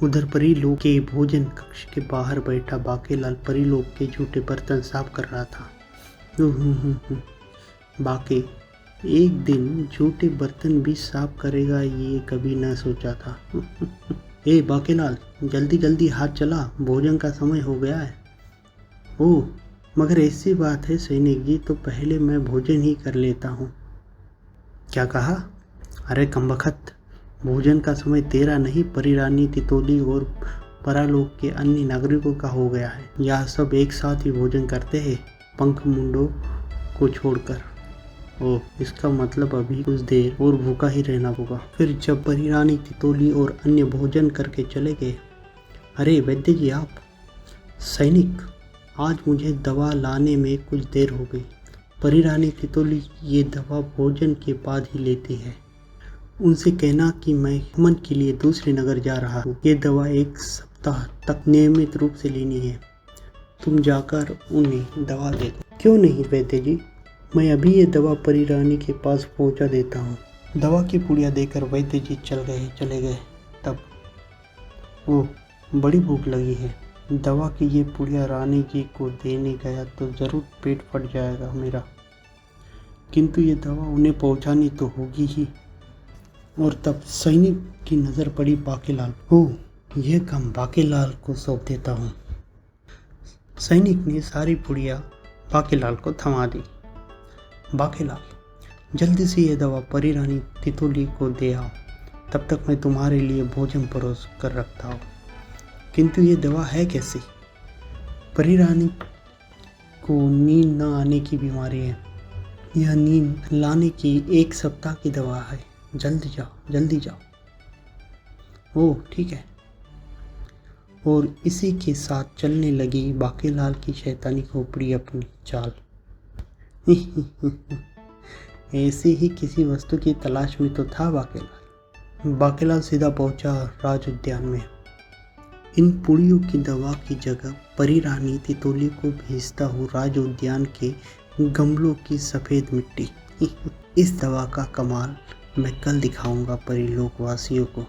उधर परीलोक के भोजन कक्ष के बाहर बैठा बाकेलाल परीलोक के जूठे बर्तन साफ कर रहा था। बाके एक दिन जूठे बर्तन भी साफ करेगा, ये कभी न सोचा था। ए बाकेलाल, जल्दी जल्दी हाथ चला, भोजन का समय हो गया है। ओह, मगर ऐसी बात है सैनिक जी, तो पहले मैं भोजन ही कर लेता हूँ। क्या कहा? अरे कमबख्त, भोजन का समय तेरा नहीं, परिरानी तितोली और परालोक के अन्य नागरिकों का हो गया है। यह सब एक साथ ही भोजन करते हैं, पंख मुंडों को छोड़कर। ओह, इसका मतलब अभी कुछ देर और भूखा ही रहना होगा। फिर जब परिरानी तितोली और अन्य भोजन करके चले गए, अरे वैद्य जी आप। सैनिक, आज मुझे दवा लाने में कुछ देर हो गई। परिरानी तितोली ये दवा भोजन के बाद ही लेती है। उनसे कहना कि मैं मन के लिए दूसरे नगर जा रहा हूँ। ये दवा 1 सप्ताह तक नियमित रूप से लेनी है। तुम जाकर उन्हें दवा दे दो। क्यों नहीं वैद्य जी, मैं अभी ये दवा परिरानी के पास पहुँचा देता हूँ। दवा की पुड़िया देकर वैद्य जी चले गए। तब ओह, बड़ी भूख लगी है। दवा की ये पुड़िया रानी जी को देने गया तो ज़रूर पेट फट जाएगा मेरा, किंतु ये दवा उन्हें पहुँचानी तो होगी ही। और तब सैनिक की नज़र पड़ी बाकेलाल। ओह, यह काम बाकेलाल को सौंप देता हूँ। सैनिक ने सारी पुड़िया बाकेलाल को थमा दी। बाकेलाल, जल्दी से ये दवा परिरानी तितोली को दे आओ, तब तक मैं तुम्हारे लिए भोजन परोस कर रखता हूँ। किंतु ये दवा है कैसी? परिरानी को नींद न आने की बीमारी है। यह नींद लाने की 1 सप्ताह की दवा है। जल्दी जाओ। ओह ठीक है। और इसी के साथ चलने लगी बाकेलाल की शैतानी खोपड़ी अपनी चाल। ऐसे ही किसी वस्तु की तलाश में तो था बाकेलाल। बाकेलाल सीधा पहुंचा राज उद्यान में। इन पुड़ियों की दवा की जगह परिरानी तितोली को भेजता हूँ राज उद्यान के गमलों की सफ़ेद मिट्टी। इस दवा का कमाल मैं कल दिखाऊंगा परिलोकवासियों को।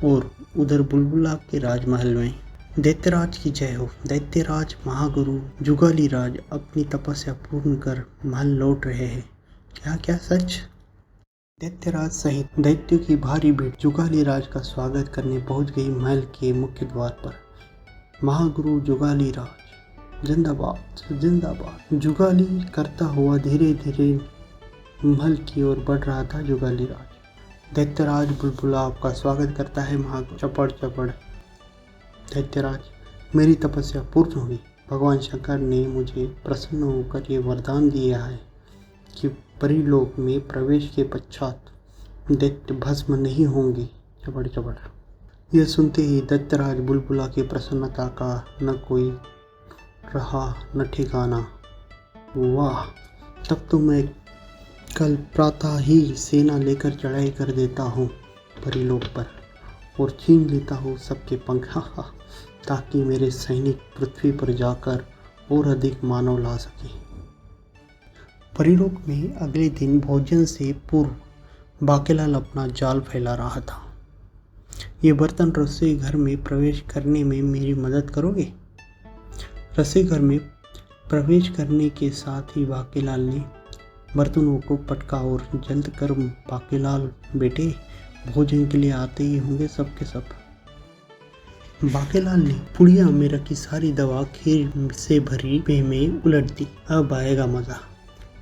और उधर बुलबुला के राजमहल में दैत्यराज की जय हो। दैत्यराज महागुरु जुगाली राज अपनी तपस्या पूर्ण कर महल लौट रहे हैं। क्या सच? दैत्यराज सहित दैत्यों की भारी भीड़ जुगाली राज का स्वागत करने पहुंच गई महल के मुख्य द्वार पर। महागुरु जुगाली राज जिंदाबाद जुगाली करता हुआ धीरे धीरे महल की ओर बढ़ रहा था जुगाली राज। दैत्यराज बुलबुला आपका स्वागत करता है महागुरु। चपड़। दैत्यराज, मेरी तपस्या पूर्ण हुई। भगवान शंकर ने मुझे प्रसन्न होकर ये वरदान दिया है कि परिलोक में प्रवेश के पश्चात दैत्य भस्म नहीं होंगे। चपड़। यह सुनते ही दैत्यराज बुलबुला की प्रसन्नता का न कोई रहा न ठिकाना। वाह, तब तो मैं कल प्रातः ही सेना लेकर चढ़ाई कर देता हूँ परिलोक पर और छीन लेता हूँ सबके पंख, ताकि मेरे सैनिक पृथ्वी पर जाकर और अधिक मानव ला सके। परिलोक में अगले दिन भोजन से पूर्व बाकेलाल अपना जाल फैला रहा था। ये बर्तन रसोई घर में प्रवेश करने में मेरी मदद करोगे? रसोई घर में प्रवेश करने के साथ ही बाकेलाल ने बर्तनों को पटका और जल्द कर बाकेलाल बेटे, भोजन के लिए आते ही होंगे सबके सब। बाकेलाल ने पुड़िया में रखी सारी दवा खीर से भरी पे में उलट दी। अब आएगा मजा।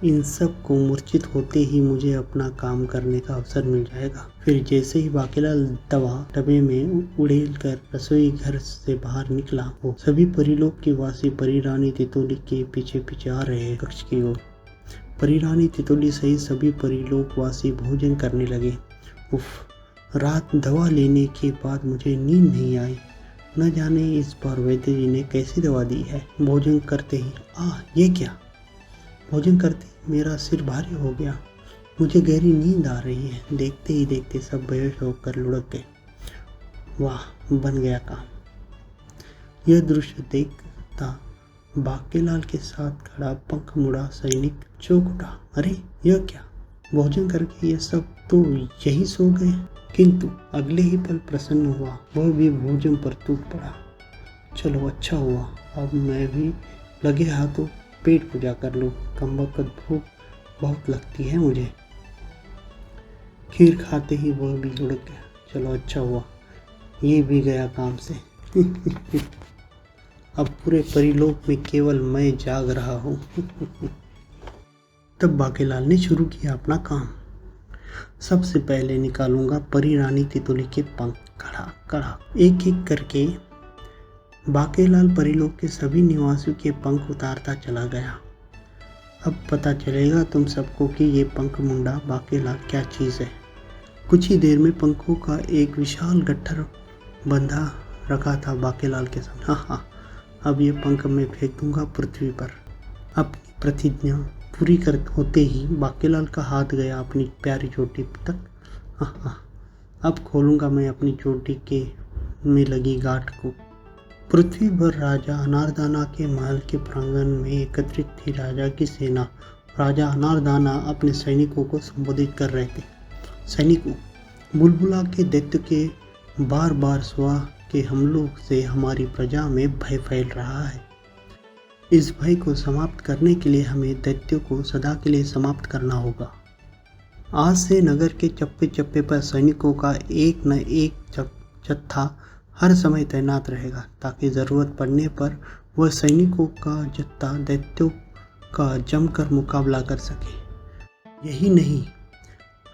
इन सब को मूर्छित होते ही मुझे अपना काम करने का अवसर मिल जाएगा। फिर जैसे ही बाकेलाल दवा डब्बे में उड़ेल कर रसोई घर से बाहर निकला, वो सभी परिलोक के वासी परिरानी तितोली के पीछे पीछे आ रहे हैं कक्ष की ओर। परिरानी तितोली सहित सभी परिलोकवासी भोजन करने लगे। उफ, रात दवा लेने के बाद मुझे नींद नहीं आई। न जाने इस बार वैद्य जी ने कैसी दवा दी है। भोजन करते ही ये क्या? भोजन करते ही मेरा सिर भारी हो गया। मुझे गहरी नींद आ रही है। देखते ही देखते सब बेहोश होकर लुढ़क गए। वाह, बन गया काम। यह दृश्य देखता बाकेलाल के साथ खड़ा पंख मुड़ा सैनिक चौंक उठा। अरे यह क्या? भोजन करके ये सब तो यही सो गए। किंतु अगले ही पल प्रसन्न हुआ, वह भी भोजन पर टूट पड़ा। चलो अच्छा हुआ, अब मैं भी लगे हाथों पेट पूजा कर लूँ, कमबख्त भूख बहुत लगती है मुझे। खीर खाते ही वह भी लुढ़क गया। चलो अच्छा हुआ, ये भी गया काम से। अब पूरे परिलोक में केवल मैं जाग रहा हूँ। तब बाकेलाल ने शुरू किया अपना काम। सबसे पहले निकालूंगा परी रानी तितुली के पंख। कड़ा कड़ा एक एक करके बाकेलाल परिलोक के सभी निवासियों के पंख उतारता चला गया। अब पता चलेगा तुम सबको कि ये पंख मुंडा बाकेलाल क्या चीज़ है। कुछ ही देर में पंखों का एक विशाल गट्ठर बंधा रखा था बाकेलाल के सामने। हाँ, अब ये पंख मैं फेंक दूंगा पृथ्वी पर। अपनी प्रतिज्ञा पूरी कर होते ही बाकेलाल का हाथ गया अपनी प्यारी चोटी तक। हाँ, अब खोलूंगा मैं अपनी चोटी के में लगी गांठ को। पृथ्वी पर राजा अनारदाना के महल के प्रांगण में एकत्रित थी राजा की सेना। राजा अनारदाना अपने सैनिकों को संबोधित कर रहे थे। सैनिकों, बुलबुला के दैत्य के बार बार स्वा के हमलों से हमारी प्रजा में भय फैल रहा है। इस भय को समाप्त करने के लिए हमें दैत्यों को सदा के लिए समाप्त करना होगा। आज से नगर के चप्पे चप्पे पर सैनिकों का एक न एक जत्था हर समय तैनात रहेगा, ताकि ज़रूरत पड़ने पर वह सैनिकों का जत्था दैत्यों का जमकर मुकाबला कर सके। यही नहीं,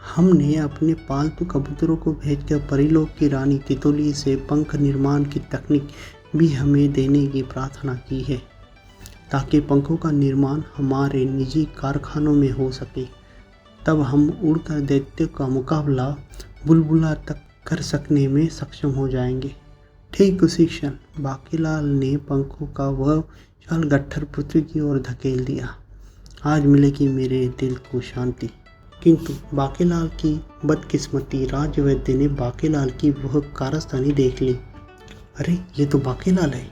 हमने अपने पालतू कबूतरों को भेजकर परिलोक की रानी तितुली से पंख निर्माण की तकनीक भी हमें देने की प्रार्थना की है, ताकि पंखों का निर्माण हमारे निजी कारखानों में हो सके। तब हम उड़कर दैत्य का मुकाबला बुलबुला तक कर सकने में सक्षम हो जाएंगे। ठीक उसी क्षण बाकेलाल ने पंखों का वह विशाल गट्ठर पृथ्वी की ओर धकेल दिया। आज मिलेगी मेरे दिल को शांति। किंतु बाकेलाल की बदकिस्मती, राजवैद्य ने बाकेलाल की वह कारस्तानी देख ली। अरे ये तो बाकेलाल है,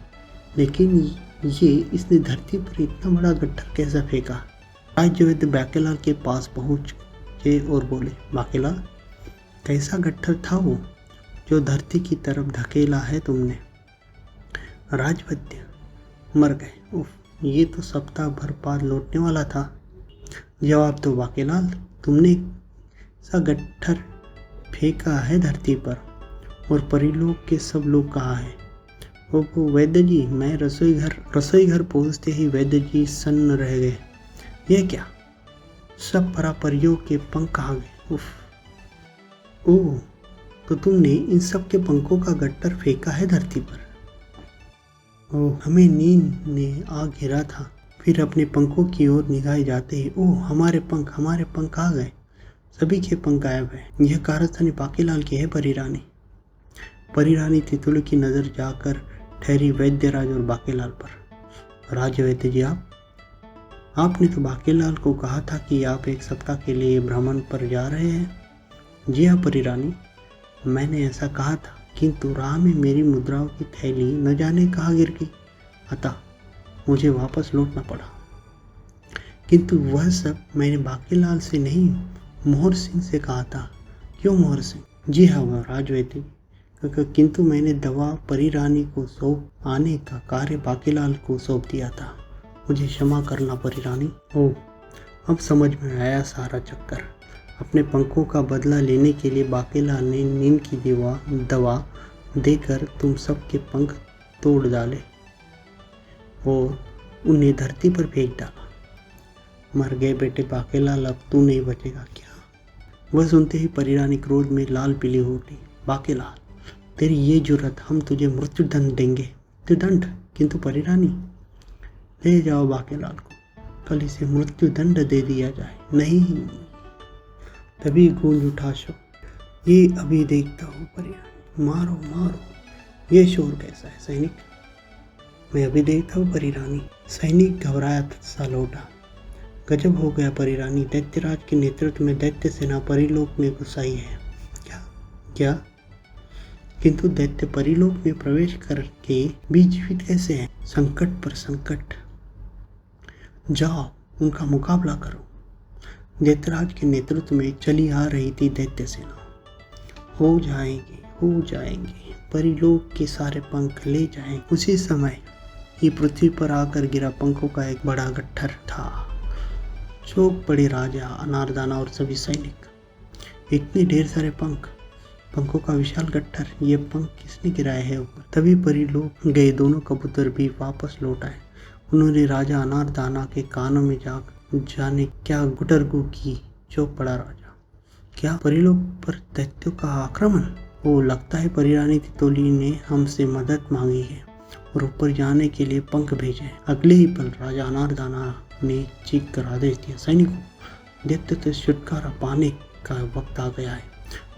लेकिन ये इसने धरती पर इतना बड़ा गट्ठर कैसा फेंका। राजवैद्य बाकेलाल के पास पहुंचे और बोले, बाकेलाल कैसा गट्ठर था वो जो धरती की तरफ धकेला है तुमने। राजवैद्य, मर गए। उफ, ये तो सप्ताह भर बाद लौटने वाला था। जवाब तो बाकेलाल, तुमने सा गट्ठर फेंका है धरती पर, और परिलोक के सब लोग कहाँ हैं? वो वैद्य जी, मैं रसोई घर पहुँचते ही वैद्य जी सन्न रह गए। ये क्या, सब परापरियों के पंख कहाँ गए? उफ, ओह, तो तुमने इन सब के पंखों का गट्ठर फेंका है धरती पर। ओह, हमें नींद ने आ घेरा था। फिर अपने पंखों की ओर निगाहें जाते ही, ओह हमारे पंख आ गए। सभी के पंख गायब है। यह कारस्तानी बाकेलाल की है। परी रानी तितुली की नज़र जाकर ठहरी वैद्यराज और बाकेलाल पर। राजवैद्य जी, आपने तो बाकेलाल को कहा था कि आप एक सप्ताह के लिए भ्रमण पर जा रहे हैं। जी हाँ परी रानी, मैंने ऐसा कहा था, किंतु राह में मेरी मुद्राओं की थैली न जाने कहाँ गिर गई, अतः मुझे वापस लौटना पड़ा। किंतु वह सब मैंने बाकेलाल से नहीं, मोहर सिंह से कहा था। क्यों मोहर सिंह? जी हाँ वह राजवैद्य, किंतु मैंने दवा परी रानी को सौंप आने का कार्य बाकेलाल को सौंप दिया था। मुझे क्षमा करना परी रानी। ओह, अब समझ में आया सारा चक्कर। अपने पंखों का बदला लेने के लिए बाकेलाल ने नींद की दवा देकर तुम सबके पंख तोड़ डाले और उन्हें धरती पर फेंक डाला। मर गए बेटे बाकेलाल, अब तू नहीं बचेगा क्या? वह सुनते ही परी रानी क्रोध में लाल पीली हो उठी। बाकेलाल, तेरी ये जुर्रत, हम तुझे मृत्यु दंड देंगे। मृत्युदंड? किंतु परी रानी, ले जाओ बाकेलाल को, कल इसे मृत्यु दंड दे दिया जाए। नहीं, तभी गूंज उठा शव। ये अभी देखता हूँ परी रानी, मारो मारो। ये शोर कैसा है सैनिक? मैं अभी देखता हूँ परी रानी। सैनिक घबराया सा लौटा। गजब हो गया परी रानी, दैत्यराज के नेतृत्व में दैत्य सेना परिलोक में घुस आई है। क्या? किंतु दैत्य परिलोक में प्रवेश करके भी जीवित कैसे हैं? संकट पर संकट। जाओ उनका मुकाबला करो। दैत्यराज के नेतृत्व में चली आ रही थी दैत्य सेना। हो जाएंगे, परिलोक के सारे पंख ले जाएंगे। उसी समय ये पृथ्वी पर आकर गिरा पंखों का एक बड़ा गट्ठर था। चौंक पड़े राजा, अनारदाना और सभी सैनिक। इतने ढेर सारे पंखों का विशाल गट्ठर, ये पंख किसने गिराए हैं ऊपर? तभी परिलोक गए दोनों कबूतर भी वापस लौट आए। उन्होंने राजा अनारदाना के कानों में जाने क्या गुटरगू की। चौंक पड़ा राजा। क्या परिलोक पर दैत्यों का आक्रमण? वो लगता है परिरानी तितोली ने हमसे मदद मांगी है और ऊपर जाने के लिए पंख भेजे। अगले ही पल राजा अनारदाना ने चीख कर आदेश दिया, सैनिकों, दैत्य से छुटकारा पाने का वक्त आ गया है।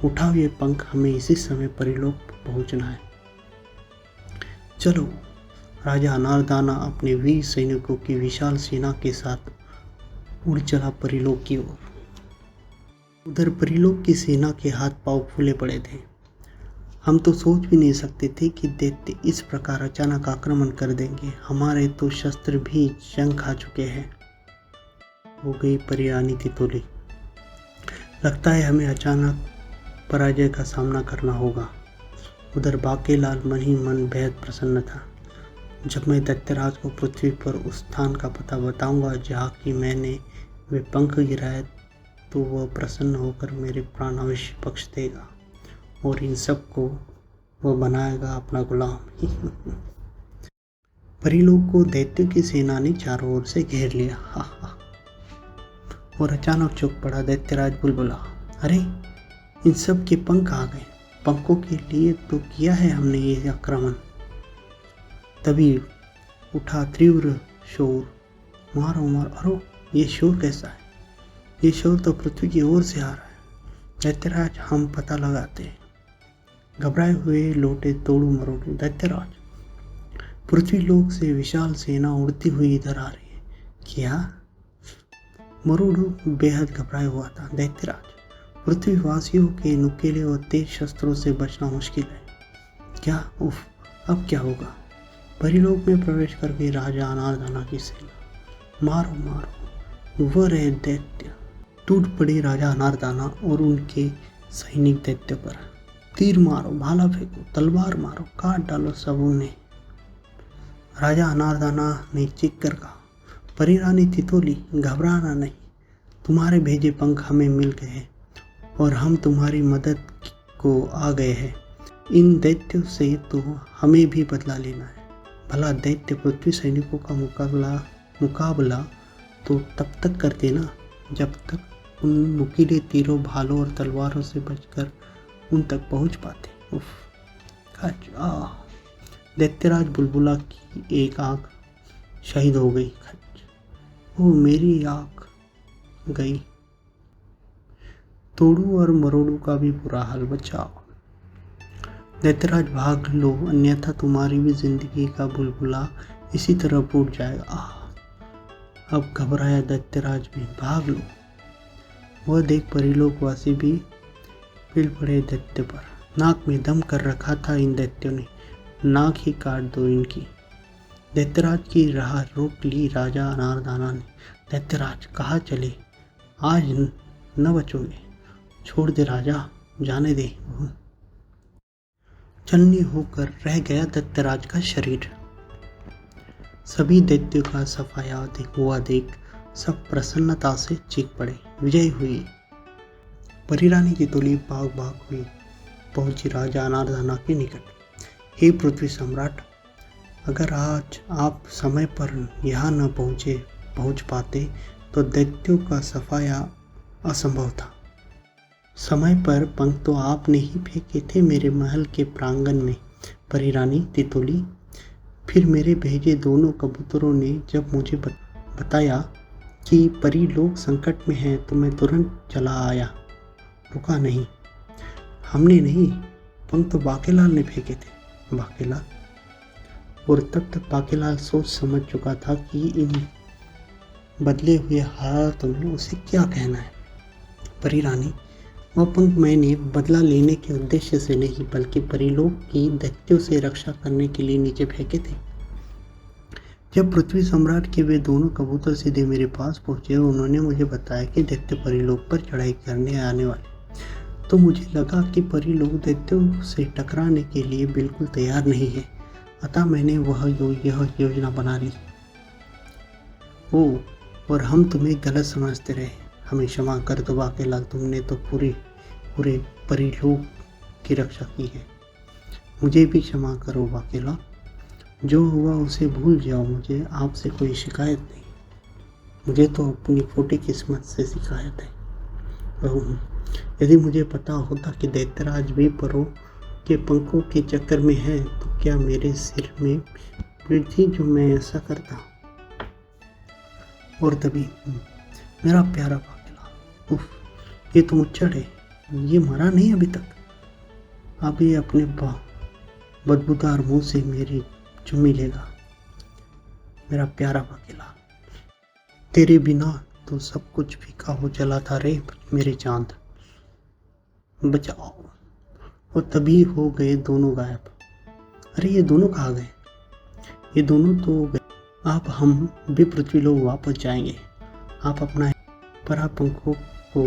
उठाओ ये पंख, हमें इसी समय परिलोक पहुंचना है। चलो। राजा अनारदाना अपने वीर सैनिकों की विशाल सेना के साथ उड़ चला परिलोक की ओर। उधर परिलोक की सेना के हाथ पांव फूले पड़े थे। हम तो सोच भी नहीं सकते थे कि दैत्य इस प्रकार अचानक आक्रमण कर देंगे। हमारे तो शस्त्र भी जंग खा चुके हैं। हो गई परिरानी तितोली। लगता है हमें अचानक पराजय का सामना करना होगा। उधर बाकेलाल मन ही मन बेहद प्रसन्न था। जब मैं दैत्यराज को पृथ्वी पर उस स्थान का पता बताऊंगा जहाँ की मैंने वे पंख गिराए, तो वह प्रसन्न होकर मेरे प्राण अवश्य बख्श देगा और इन सब को वह बनाएगा अपना गुलाम। परिलोक को दैत्यों की सेना ने चारों ओर से घेर लिया। और अचानक चौंक पड़ा दैत्यराज बुलबुला। अरे, इन सब के पंख आ गए। पंखों के लिए तो किया है हमने ये आक्रमण। तभी उठा तीव्र शोर, मारो मारो। अरे, ये शोर कैसा है? ये शोर तो पृथ्वी की ओर से आ रहा है। दैत्यराज, हम पता लगाते हैं। घबराए हुए लौटे तोड़ू मरोड़ू। दैत्यराज, पृथ्वी लोक से विशाल सेना उड़ती हुई इधर आ रही है। क्या? मरोड़ू बेहद घबराया हुआ था। दैत्यराज, पृथ्वीवासियों के नुकीले और तेज शस्त्रों से बचना मुश्किल है। क्या? उफ, अब क्या होगा? परिलोक में प्रवेश कर गई राजा अनारदाना की सेना। मारो मारो, वह रहे दैत्य। टूट पड़े राजा अनारदाना और उनके सैनिक दैत्य पर। तीर मारो, भाला फेंको, तलवार मारो, काट डालो सब उन्हें। राजा अनारदाना ने चीख कर कहा, परिरानी तितोली, घबराना नहीं। तुम्हारे भेजे पंख हमें मिल गए हैं और हम तुम्हारी मदद को आ गए हैं। इन दैत्यों से तो हमें भी बदला लेना है। भला दैत्य पृथ्वी सैनिकों का मुकाबला तो तब तक करते ना जब तक उन नुकीले तीरों, भालों और तलवारों से बचकर उन तक पहुंच पाते। उफ, दैत्यराज बुलबुला की एक आंख शहीद हो गई। वो मेरी आंख गई। तोड़ू और मरोड़ू का भी बुरा हाल। बचाओ दैत्यराज, भाग लो, अन्यथा तुम्हारी भी जिंदगी का बुलबुला इसी तरह फूट जाएगा। अब घबराया दैत्यराज भी, भाग लो। वह देख परिलोकवासी भी पिल पड़े दैत्य पर। नाक में दम कर रखा था इन दैत्यों ने, नाक ही काट दो इनकी। दैत्यराज की राह रोक ली राजा अनारदाना ने। दैत्यराज, कहाँ चले? आज न बचोगे। छोड़ दे राजा, जाने दे। चलनी होकर रह गया दैत्यराज का शरीर। सभी दैत्यों का सफाया हुआ देख सब प्रसन्नता से चीख पड़े। विजय हुई। परिरानी तितोली भाग भाग हुई पहुंची राजा अनारदाना के निकट। हे पृथ्वी सम्राट, अगर आज आप समय पर यहाँ न पहुंच पाते तो दैत्यों का सफाया असंभव था। समय पर पंख तो आपने ही फेंके थे मेरे महल के प्रांगण में परिरानी तितोली। फिर मेरे भेजे दोनों कबूतरों ने जब मुझे बताया कि परिलोक संकट में है तो मैं तुरंत चला आया, रुका नहीं। हमने नहीं, पंख तो बाकेलाल ने फेंके थे। बाकेलाल? और तब तक बाकेलाल सोच समझ चुका था कि इन बदले हुए हालातों में उसे क्या कहना है। परिरानी, वह पंख मैंने बदला लेने के उद्देश्य से नहीं बल्कि परिलोक की दैत्यों से रक्षा करने के लिए नीचे फेंके थे। जब पृथ्वी सम्राट के वे दोनों कबूतर सीधे मेरे पास पहुंचे, उन्होंने मुझे बताया कि दैत्य परिलोक पर चढ़ाई करने आने वाले। तो मुझे लगा कि परी लोग दैत्यों से टकराने के लिए बिल्कुल तैयार नहीं है, अतः मैंने यह योजना बना ली। ओह, और हम तुम्हें गलत समझते रहे। हमें क्षमा कर दो बाकेलाल, तुमने तो पूरे परी लोग की रक्षा की है। मुझे भी क्षमा करो बाकेलाल, जो हुआ उसे भूल जाओ। मुझे आपसे कोई शिकायत नहीं, मुझे तो अपनी फूटी किस्मत से शिकायत है। यदि मुझे पता होता कि दैत्यराज भी परों के पंखों के चक्कर में है तो क्या मेरे सिर में पीड़ जो मैं ऐसा करता। और तभी मेरा प्यारा बाकेलाल, उफ, ये तो मुच्छड़ है, ये मरा नहीं अभी तक। अब ये अपने बदबूदार मुंह से मेरी चुम्मी लेगा। मेरा प्यारा बाकेलाल, तेरे बिना तो सब कुछ फीका हो चला था रे मेरे चांद, बचाओ। और तभी हो गए दोनों गायब। अरे ये दोनों कहाँ गए? ये दोनों तो गए। आप हम भी पृथ्वी लोग वापस जाएंगे। आप अपना परा पंखों को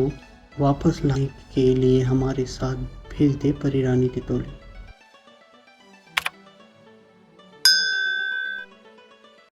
वापस लाने के लिए हमारे साथ भेज दे परी रानी टिटोली।